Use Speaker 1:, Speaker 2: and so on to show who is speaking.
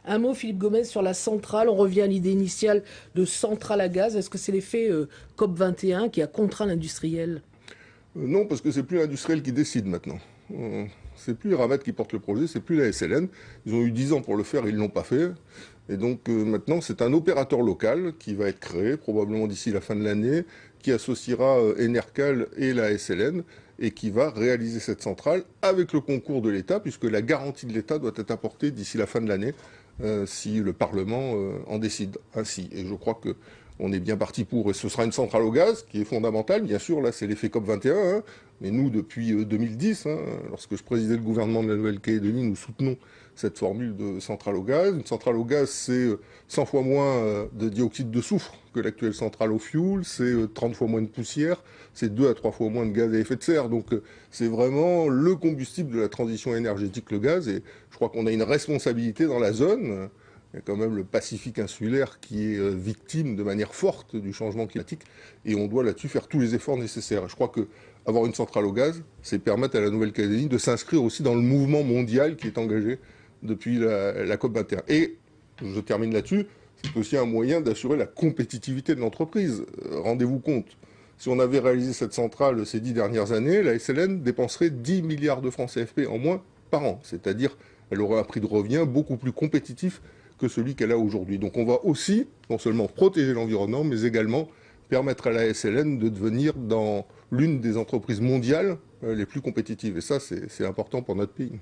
Speaker 1: Un mot, Philippe Gomez, sur la centrale. On revient à l'idée initiale de centrale à gaz. Est-ce que c'est l'effet COP21 qui a contraint l'industriel?
Speaker 2: Non, parce que c'est plus l'industriel qui décide maintenant. C'est plus Eramet qui porte le projet, c'est plus la SLN. Ils ont eu 10 ans pour le faire, ils ne l'ont pas fait. Et donc maintenant, c'est un opérateur local qui va être créé, probablement d'ici la fin de l'année, qui associera Enercal et la SLN et qui va réaliser cette centrale avec le concours de l'État, puisque la garantie de l'État doit être apportée d'ici la fin de l'année, si le Parlement en décide ainsi. Et je crois que on est bien parti pour, et ce sera une centrale au gaz qui est fondamentale, bien sûr, là c'est l'effet COP21, hein, mais nous depuis 2010, hein, lorsque je présidais le gouvernement de la Nouvelle-Calédonie, nous soutenons cette formule de centrale au gaz. Une centrale au gaz, c'est 100 fois moins de dioxyde de soufre que l'actuelle centrale au fioul, c'est 30 fois moins de poussière, c'est 2 à 3 fois moins de gaz à effet de serre, donc c'est vraiment le combustible de la transition énergétique, le gaz, et je crois qu'on a une responsabilité dans la zone. Il y a quand même le Pacifique insulaire qui est victime de manière forte du changement climatique et on doit là-dessus faire tous les efforts nécessaires. Et je crois que avoir une centrale au gaz, c'est permettre à la Nouvelle-Calédonie de s'inscrire aussi dans le mouvement mondial qui est engagé depuis la COP21. Et je termine là-dessus, c'est aussi un moyen d'assurer la compétitivité de l'entreprise. Rendez-vous compte, si on avait réalisé cette centrale ces 10 dernières années, la SLN dépenserait 10 milliards de francs CFP en moins par an. C'est-à-dire elle aurait un prix de revient beaucoup plus compétitif que celui qu'elle a aujourd'hui. Donc on va aussi, non seulement protéger l'environnement, mais également permettre à la SLN de devenir dans l'une des entreprises mondiales les plus compétitives. Et ça, c'est important pour notre pays.